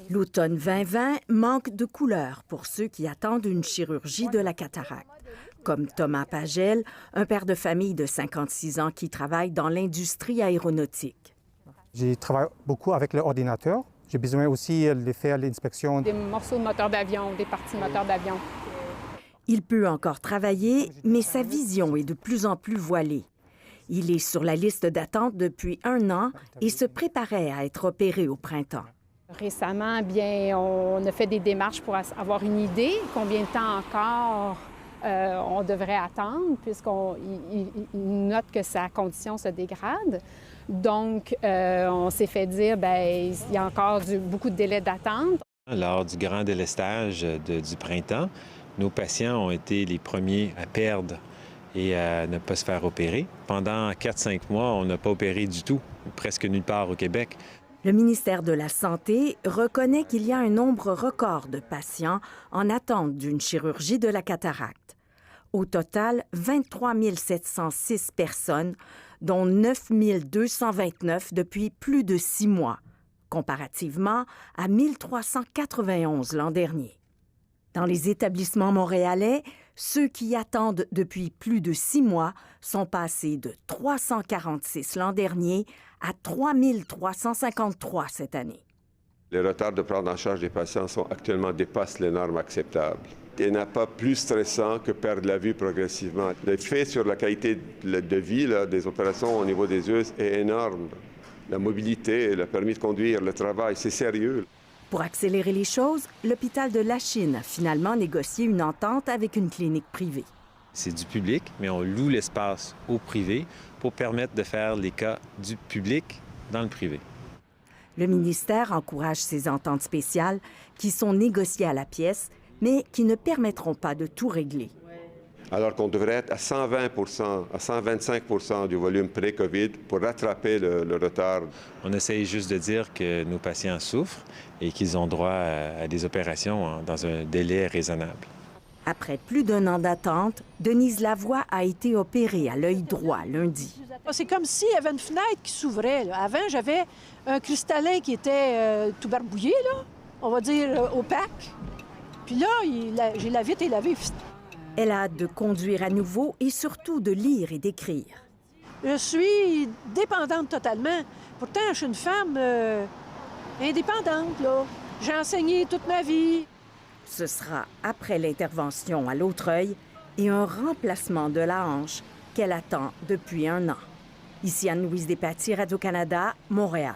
L'automne 2020 manque de couleurs pour ceux qui attendent une chirurgie de la cataracte. Comme Thomas Pagel, un père de famille de 56 ans qui travaille dans l'industrie aéronautique. Je travaille beaucoup avec l'ordinateur. J'ai besoin aussi de faire l'inspection. Des morceaux de moteur d'avion, des parties de moteur d'avion. Il peut encore travailler, mais sa vision est de plus en plus voilée. Il est sur la liste d'attente depuis 1 an et se préparait à être opéré au printemps. Récemment, bien, on a fait des démarches pour avoir une idée combien de temps encore on devrait attendre, puisqu'on note que sa condition se dégrade. Donc, on s'est fait dire, bien, il y a encore beaucoup de délais d'attente. Lors du grand délestage du printemps, nos patients ont été les premiers à perdre et à ne pas se faire opérer. Pendant 4-5 mois, on n'a pas opéré du tout, presque nulle part au Québec. Le ministère de la Santé reconnaît qu'il y a un nombre record de patients en attente d'une chirurgie de la cataracte. Au total, 23 706 personnes, dont 9 229 depuis plus de 6 mois, comparativement à 1 391 l'an dernier. Dans les établissements montréalais, ceux qui attendent depuis plus de 6 mois sont passés de 346 l'an dernier à 3 353 cette année. Les retards de prendre en charge des patients dépassent les normes acceptables. Il n'y a pas plus stressant que perdre la vue progressivement. L'effet sur la qualité de vie des opérations au niveau des yeux est énorme. La mobilité, le permis de conduire, le travail, c'est sérieux. Pour accélérer les choses, l'hôpital de Lachine a finalement négocié une entente avec une clinique privée. C'est du public, mais on loue l'espace au privé pour permettre de faire les cas du public dans le privé. Le ministère encourage ces ententes spéciales qui sont négociées à la pièce, mais qui ne permettront pas de tout régler. Alors qu'on devrait être à 120 à 125 du volume pré-COVID pour rattraper le retard. On essaye juste de dire que nos patients souffrent et qu'ils ont droit à des opérations dans un délai raisonnable. Après plus d'1 an d'attente, Denise Lavoie a été opérée à l'œil droit lundi. C'est comme s'il y avait une fenêtre qui s'ouvrait. Avant, j'avais un cristallin qui était tout barbouillé, là, on va dire opaque. Puis là, j'ai la vitre et la lavé. Elle a hâte de conduire à nouveau et surtout de lire et d'écrire. Je suis dépendante totalement. Pourtant, je suis une femme indépendante, là. J'ai enseigné toute ma vie. Ce sera après l'intervention à l'autre œil et un remplacement de la hanche qu'elle attend depuis 1 an. Ici Anne-Louise Despatie, Radio-Canada, Montréal.